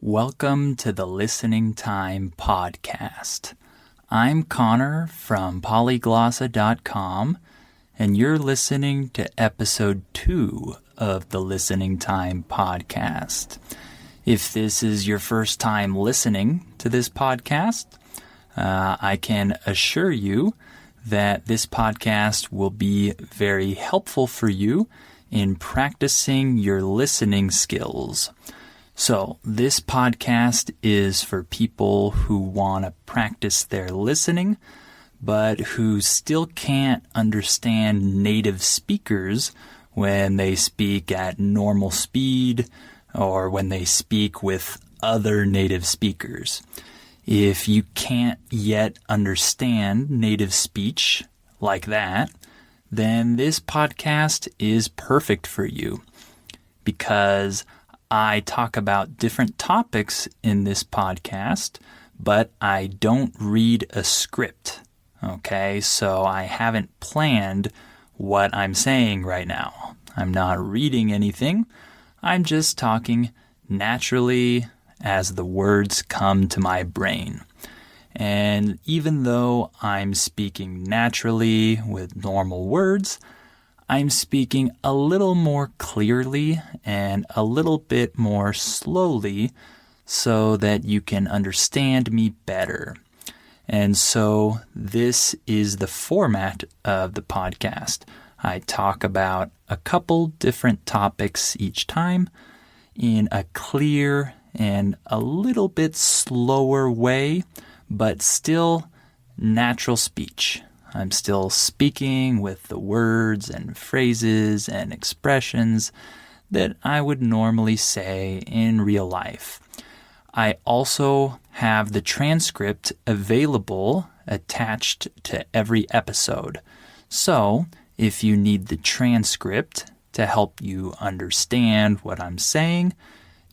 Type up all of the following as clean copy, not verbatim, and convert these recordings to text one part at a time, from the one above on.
Welcome to the Listening Time Podcast. I'm Connor from polyglossa.com, and you're listening to episode 2 of the Listening Time Podcast. If this is your first time listening to this podcast, I can assure you that this podcast will be very helpful for you in practicing your listening skills. So this podcast is for people who want to practice their listening, but who still can't understand native speakers when they speak at normal speed or when they speak with other native speakers. If you can't yet understand native speech like that, then this podcast is perfect for you, because I talk about different topics in this podcast, but I don't read a script, okay? So I haven't planned what I'm saying right now. I'm not reading anything. I'm just talking naturally as the words come to my brain. And even though I'm speaking naturally with normal words, I'm speaking a little more clearly and a little bit more slowly so that you can understand me better. And so this is the format of the podcast. I talk about a couple different topics each time in a clear and a little bit slower way, but still natural speech. I'm still speaking with the words and phrases and expressions that I would normally say in real life. I also have the transcript available attached to every episode. So if you need the transcript to help you understand what I'm saying,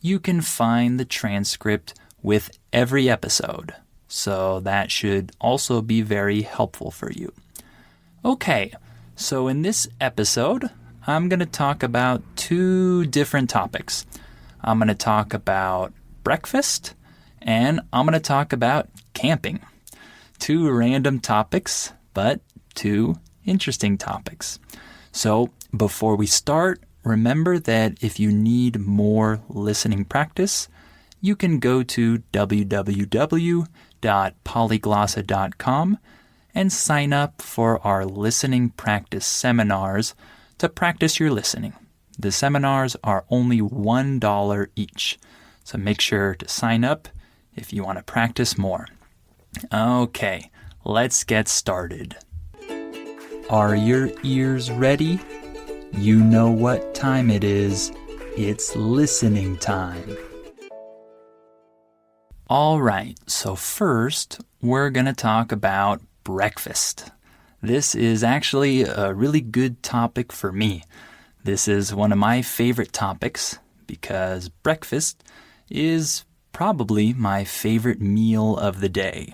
you can find the transcript with every episode. So that should also be very helpful for you. Okay, so in this episode, I'm going to talk about 2 different topics. I'm going to talk about breakfast, and I'm going to talk about camping. 2 random topics, but 2 interesting topics. So before we start, remember that if you need more listening practice, you can go to www.polyglossa.com and sign up for our listening practice seminars to practice your listening. The seminars are only $1 each, so make sure to sign up if you want to practice more. Okay, let's get started. Are your ears ready? You know what time it is. It's listening time. All right, so first, we're going to talk about breakfast. This is actually a really good topic for me. This is one of my favorite topics because breakfast is probably my favorite meal of the day,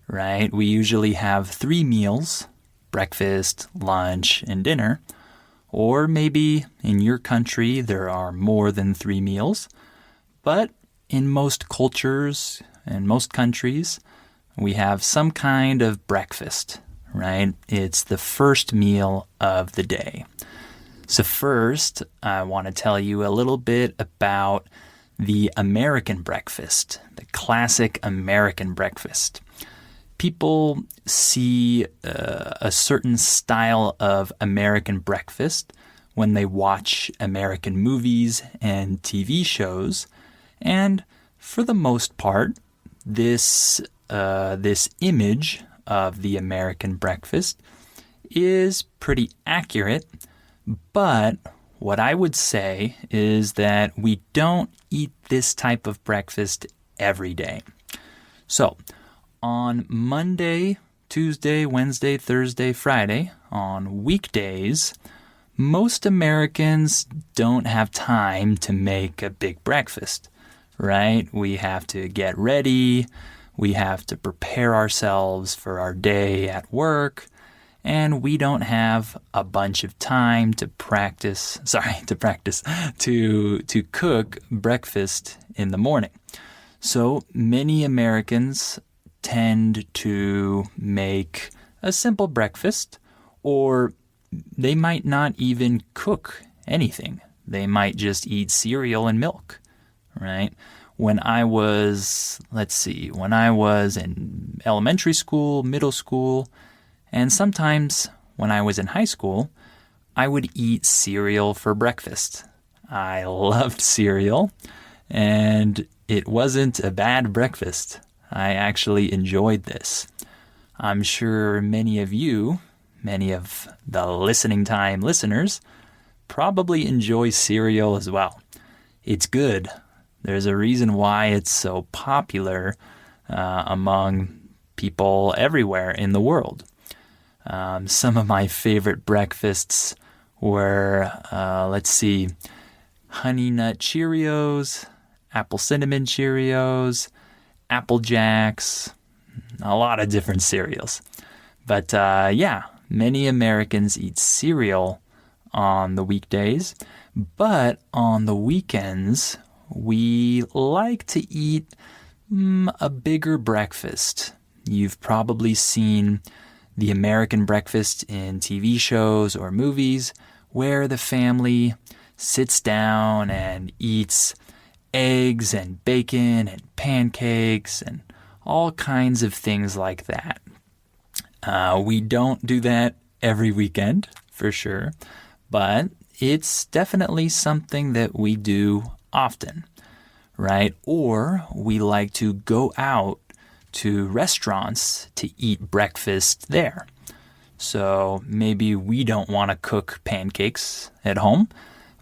right? We usually have 3 meals, breakfast, lunch, and dinner. Or maybe in your country there are more than 3 meals, but in most cultures and most countries, we have some kind of breakfast, right? It's the first meal of the day. So first, I want to tell you a little bit about the American breakfast, the classic American breakfast. People see a certain style of American breakfast when they watch American movies and TV shows, and for the most part, this image of the American breakfast is pretty accurate, but what I would say is that we don't eat this type of breakfast every day. So, on Monday, Tuesday, Wednesday, Thursday, Friday, on weekdays, most Americans don't have time to make a big breakfast, right? We have to get ready, we have to prepare ourselves for our day at work, and we don't have a bunch of time to cook breakfast in the morning. So many Americans tend to make a simple breakfast, or they might not even cook anything. They might just eat cereal and milk, right? When I was in elementary school, middle school, and sometimes when I was in high school, I would eat cereal for breakfast. I loved cereal, and it wasn't a bad breakfast. I actually enjoyed this. I'm sure many of the listening time listeners, probably enjoy cereal as well. It's good. There's a reason why it's so popular among people everywhere in the world. Some of my favorite breakfasts were, Honey Nut Cheerios, Apple Cinnamon Cheerios, Apple Jacks, a lot of different cereals. But many Americans eat cereal on the weekdays, but on the weekends, we like to eat a bigger breakfast. You've probably seen the American breakfast in TV shows or movies where the family sits down and eats eggs and bacon and pancakes and all kinds of things like that. We don't do that every weekend, for sure, but it's definitely something that we do often, right? Or we like to go out to restaurants to eat breakfast there. So maybe we don't want to cook pancakes at home,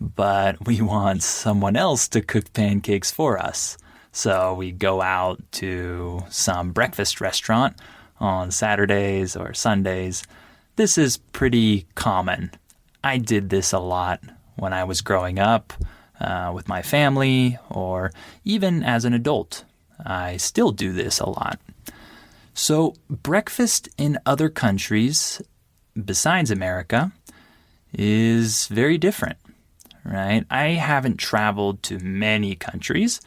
but we want someone else to cook pancakes for us. So we go out to some breakfast restaurant on Saturdays or Sundays. This is pretty common. I did this a lot when I was growing up with my family, or even as an adult. I still do this a lot. So breakfast in other countries besides America is very different, right? I haven't traveled to many countries,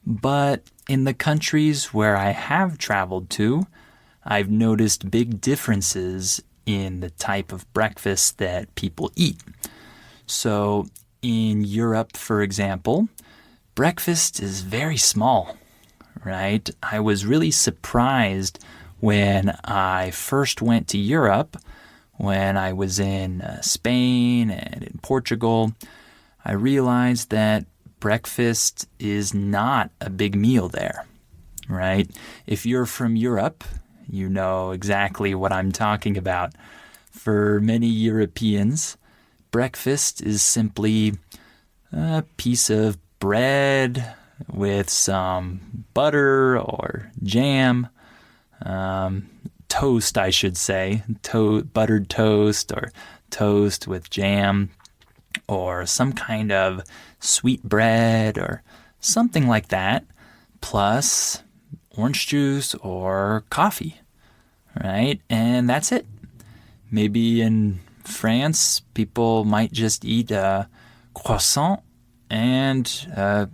but in the countries where I have traveled to, I've noticed big differences in the type of breakfast that people eat. So in Europe, for example, breakfast is very small, right? I was really surprised when I first went to Europe, when I was in Spain and in Portugal. I realized that breakfast is not a big meal there, right? If you're from Europe, you know exactly what I'm talking about. For many Europeans, breakfast is simply a piece of bread with some butter or jam, toast, I should say, buttered toast or toast with jam, or some kind of sweet bread or something like that, plus orange juice or coffee, right? And that's it. Maybe in France, people might just eat a croissant and a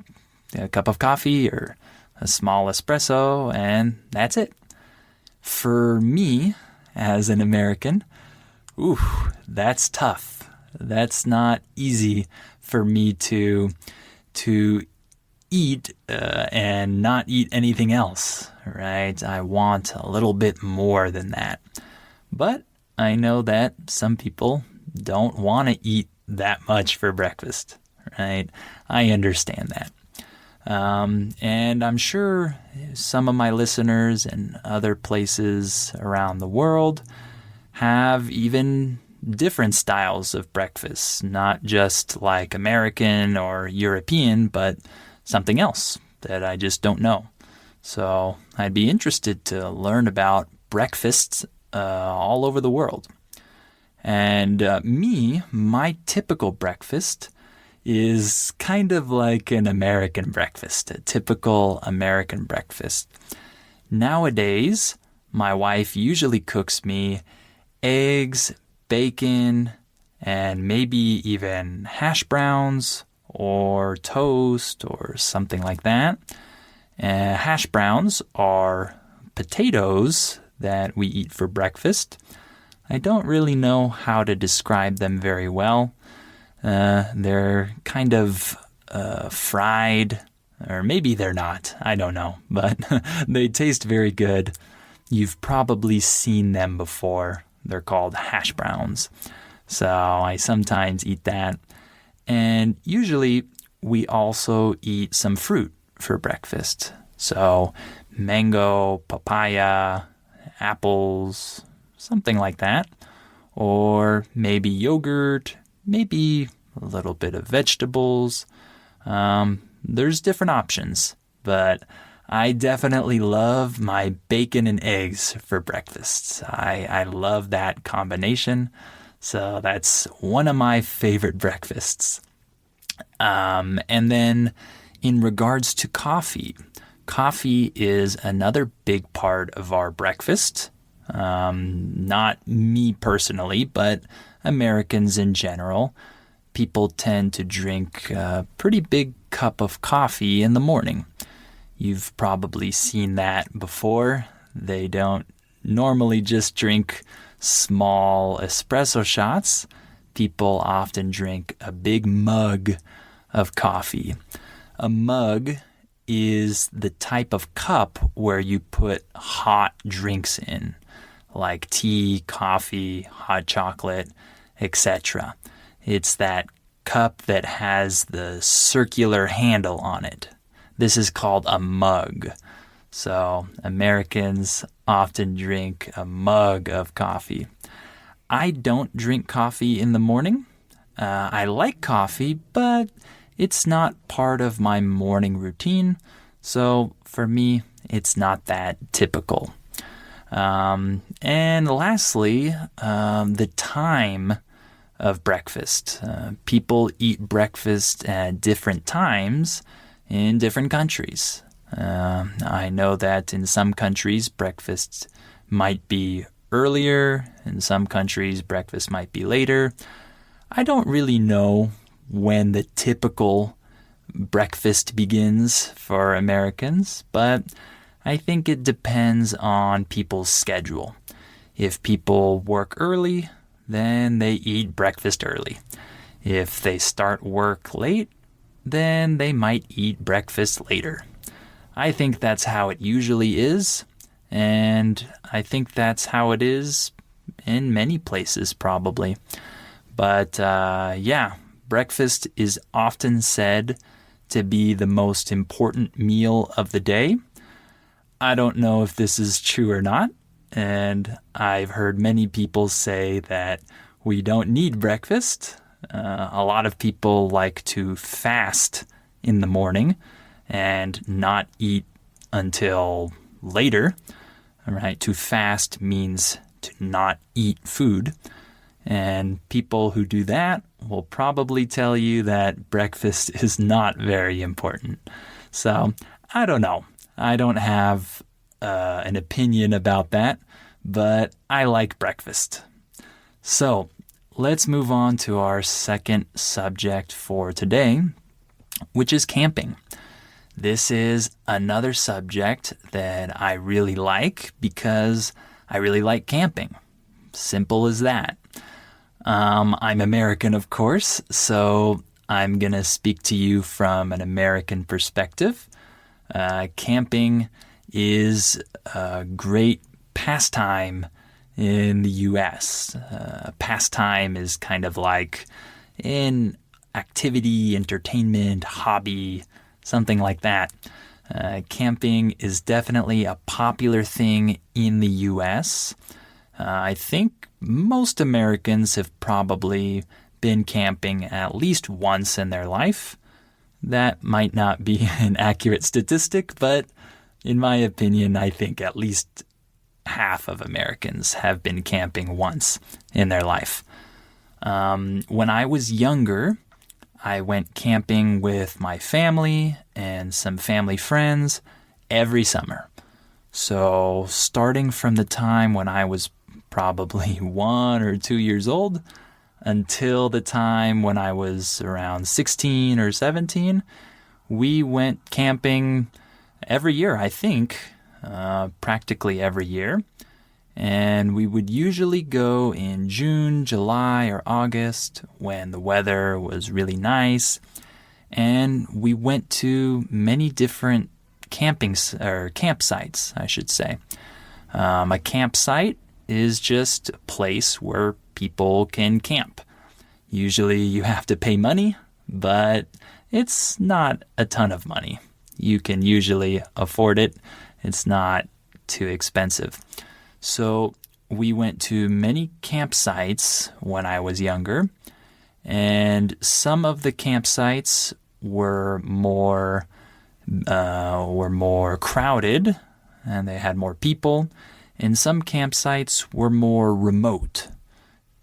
cup of coffee or a small espresso, and that's it. For me, as an American, that's tough. That's not easy for me to eat and not eat anything else, right? I want a little bit more than that. But I know that some people don't want to eat that much for breakfast, right? I understand that. And I'm sure some of my listeners in other places around the world have even different styles of breakfast, not just like American or European, but something else that I just don't know. So I'd be interested to learn about breakfasts all over the world. And my typical breakfast is kind of like an American breakfast, a typical American breakfast. Nowadays, my wife usually cooks me eggs, bacon, and maybe even hash browns or toast or something like that. Hash browns are potatoes that we eat for breakfast. I don't really know how to describe them very well. They're kind of fried, or maybe they're not. I don't know, but they taste very good. You've probably seen them before. They're called hash browns. So I sometimes eat that. And usually we also eat some fruit for breakfast. So mango, papaya, apples, something like that. Or maybe yogurt, maybe a little bit of vegetables. There's different options, but I definitely love my bacon and eggs for breakfast. I love that combination. So that's one of my favorite breakfasts. And then in regards to coffee is another big part of our breakfast. Not me personally, but Americans in general. People tend to drink a pretty big cup of coffee in the morning. You've probably seen that before. They don't normally just drink small espresso shots. People often drink a big mug of coffee. A mug is the type of cup where you put hot drinks in, like tea, coffee, hot chocolate, etc. It's that cup that has the circular handle on it. This is called a mug. So Americans often drink a mug of coffee. I don't drink coffee in the morning. I like coffee, but it's not part of my morning routine. So for me, it's not that typical. And lastly, the time of breakfast. People eat breakfast at different times in different countries. I know that in some countries, breakfast might be earlier. In some countries, breakfast might be later. I don't really know when the typical breakfast begins for Americans, but I think it depends on people's schedule. If people work early, then they eat breakfast early. If they start work late, then they might eat breakfast later. I think that's how it usually is, and I think that's how it is in many places probably. But breakfast is often said to be the most important meal of the day. I don't know if this is true or not, and I've heard many people say that we don't need breakfast. A lot of people like to fast in the morning and not eat until later. All right, to fast means to not eat food. And people who do that will probably tell you that breakfast is not very important. So, I don't know. I don't have an opinion about that, but I like breakfast. So, let's move on to our second subject for today, which is camping. This is another subject that I really like because I really like camping. Simple as that. I'm American, of course, so I'm going to speak to you from an American perspective. Camping is a great pastime in the U.S. Pastime is kind of like an activity, entertainment, hobby, something like that. Camping is definitely a popular thing in the U.S. I think most Americans have probably been camping at least once in their life. That might not be an accurate statistic, but in my opinion, I think at least half of Americans have been camping once in their life. When I was younger, I went camping with my family and some family friends every summer. So starting from the time when I was probably 1 or 2 years old until the time when I was around 16 or 17, we went camping every year, I think, practically every year. And we would usually go in June, July, or August when the weather was really nice. And we went to many different campsites, I should say. A campsite is just a place where people can camp. Usually you have to pay money, but it's not a ton of money. You can usually afford it. It's not too expensive. So we went to many campsites when I was younger, and some of the campsites were more crowded, and they had more people, and some campsites were more remote.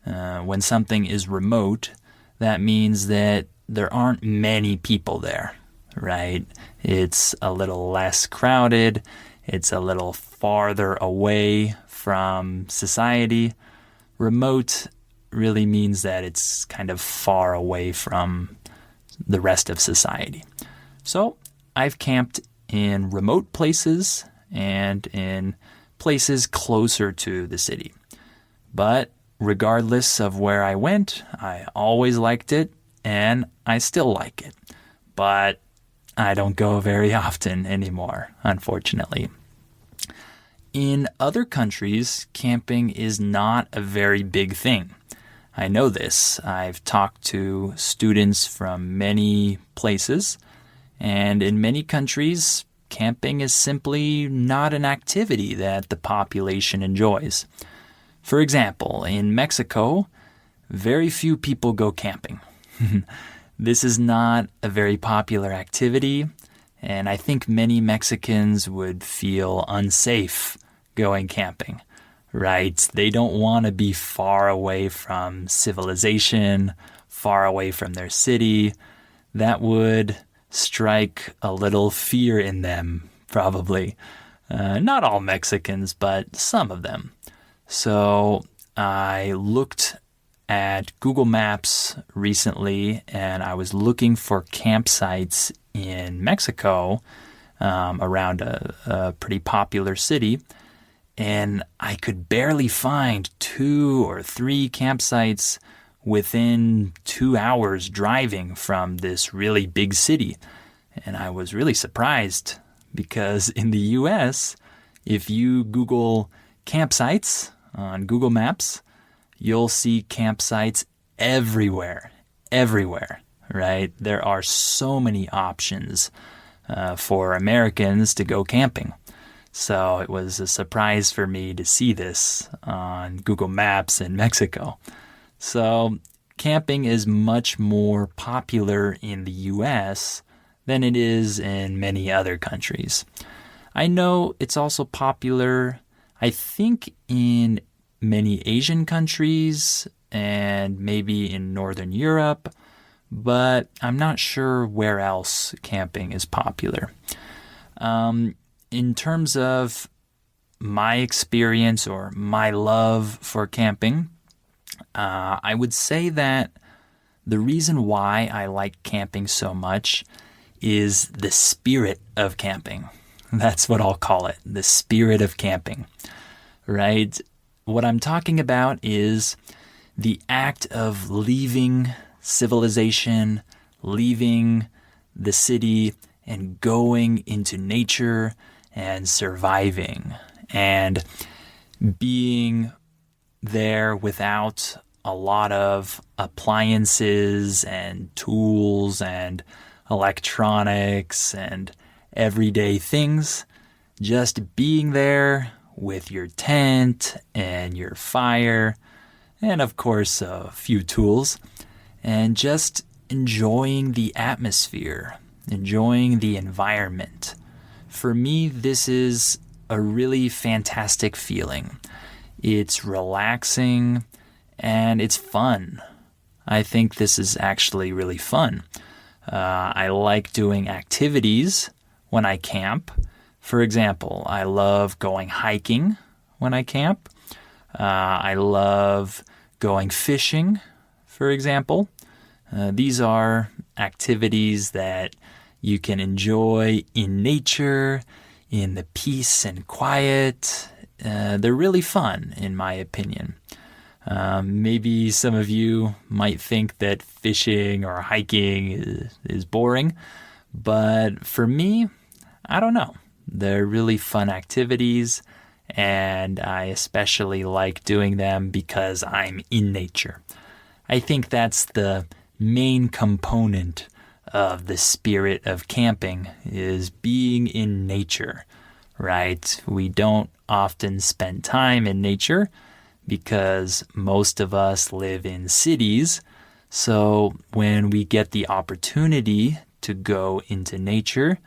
When something is remote, that means that there aren't many people there, right? It's a little less crowded. It's a little farther away from society. Remote really means that it's kind of far away from the rest of society. So I've camped in remote places and in places closer to the city. But regardless of where I went, I always liked it, and I still like it. But I don't go very often anymore, unfortunately. In other countries, camping is not a very big thing. I know this. I've talked to students from many places, and in many countries, camping is simply not an activity that the population enjoys. For example, in Mexico, very few people go camping. This is not a very popular activity, and I think many Mexicans would feel unsafe going camping, right? They don't want to be far away from civilization, far away from their city. That would strike a little fear in them, probably. Not all Mexicans, but some of them. So I looked at Google Maps recently, and I was looking for campsites in Mexico around a pretty popular city, and I could barely find 2 or 3 campsites within 2 hours driving from this really big city. And I was really surprised because in the US, if you Google campsites on Google Maps, you'll see campsites everywhere, right? There are so many options for Americans to go camping. So it was a surprise for me to see this on Google Maps in Mexico. So camping is much more popular in the US than it is in many other countries. I know it's also popular, I think, in many Asian countries and maybe in Northern Europe, but I'm not sure where else camping is popular. In terms of my experience or my love for camping, I would say that the reason why I like camping so much is the spirit of camping. That's what I'll call it, the spirit of camping, right? What I'm talking about is the act of leaving civilization, leaving the city, and going into nature and surviving and being there without a lot of appliances and tools and electronics and everyday things, just being there with your tent and your fire and of course a few tools and just enjoying the atmosphere, enjoying the environment. For me, this is a really fantastic feeling. It's relaxing and it's fun. I think this is actually really fun. I like doing activities when I camp. For example, I love going hiking when I camp. I love going fishing, for example. These are activities that you can enjoy in nature, in the peace and quiet. They're really fun, in my opinion. Maybe some of you might think that fishing or hiking is boring, but for me, I don't know. They're really fun activities, and I especially like doing them because I'm in nature. I think that's the main component of the spirit of camping, is being in nature, right? We don't often spend time in nature because most of us live in cities. So when we get the opportunity to go into nature,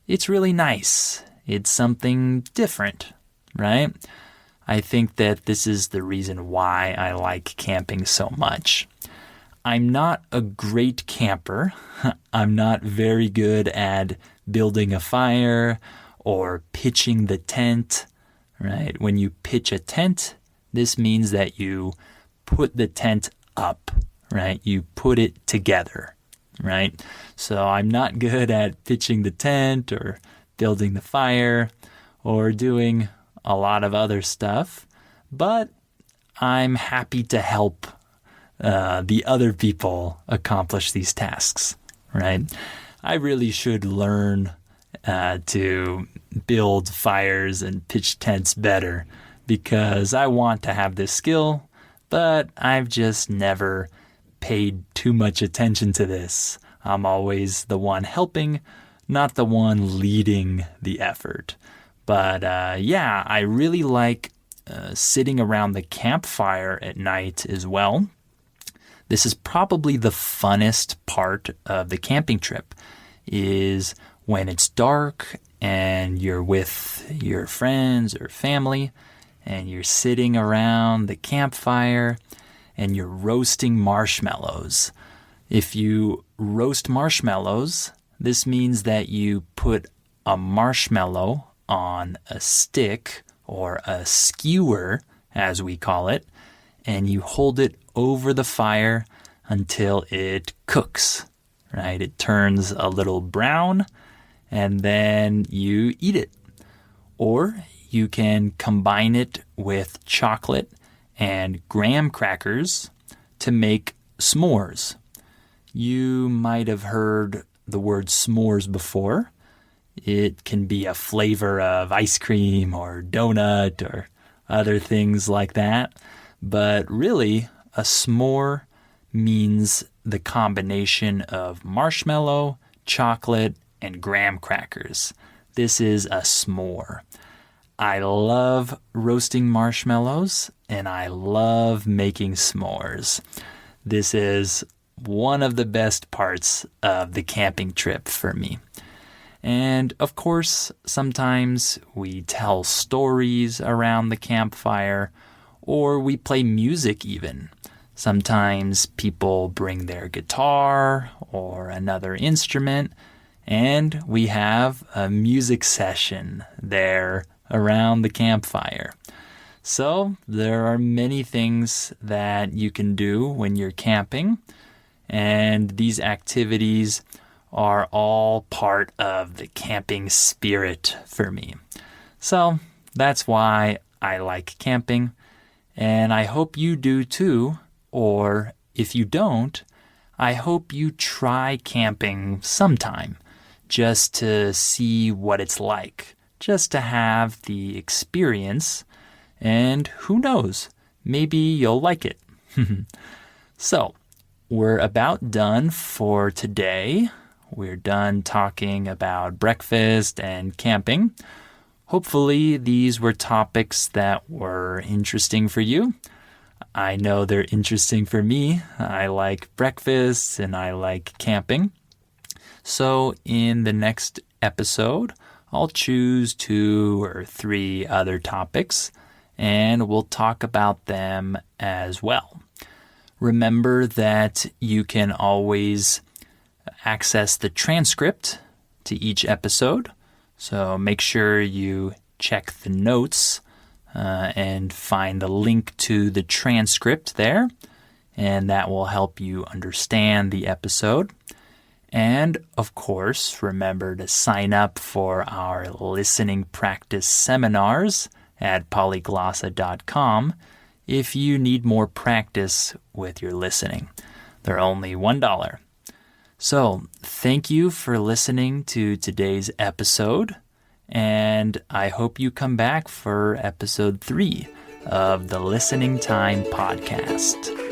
it's really nice. It's something different, right? I think that this is the reason why I like camping so much. I'm not a great camper. I'm not very good at building a fire or pitching the tent, right? When you pitch a tent, this means that you put the tent up, right? You put it together, right? So I'm not good at pitching the tent or building the fire or doing a lot of other stuff, but I'm happy to help the other people accomplish these tasks, right? I really should learn to build fires and pitch tents better because I want to have this skill, but I've just never paid too much attention to this. I'm always the one helping, not the one leading the effort. But yeah, I really like sitting around the campfire at night as well. This is probably the funnest part of the camping trip, is when it's dark and you're with your friends or family and you're sitting around the campfire and you're roasting marshmallows. If you roast marshmallows, this means that you put a marshmallow on a stick or a skewer, as we call it, and you hold it over the fire until it cooks, right? It turns a little brown, and then you eat it. Or you can combine it with chocolate and graham crackers to make s'mores. You might have heard the word s'mores before. It can be a flavor of ice cream or donut or other things like that. But really, a s'more means the combination of marshmallow, chocolate, and graham crackers. This is a s'more. I love roasting marshmallows, and I love making s'mores. This is one of the best parts of the camping trip for me. And of course, sometimes we tell stories around the campfire, or we play music even. Sometimes people bring their guitar or another instrument, and we have a music session there around the campfire. So there are many things that you can do when you're camping, and these activities are all part of the camping spirit for me. So that's why I like camping, and I hope you do too. Or if you don't, I hope you try camping sometime just to see what it's like, just to have the experience, and who knows, maybe you'll like it. So, we're about done for today. We're done talking about breakfast and camping. Hopefully, these were topics that were interesting for you. I know they're interesting for me. I like breakfast and I like camping. So in the next episode, I'll choose 2 or 3 other topics and we'll talk about them as well. Remember that you can always access the transcript to each episode. So make sure you check the notes and find the link to the transcript there, and that will help you understand the episode. And, of course, remember to sign up for our listening practice seminars at polyglossa.com if you need more practice with your listening. They're only $1. So, thank you for listening to today's episode, and I hope you come back for episode 3 of the Listening Time Podcast.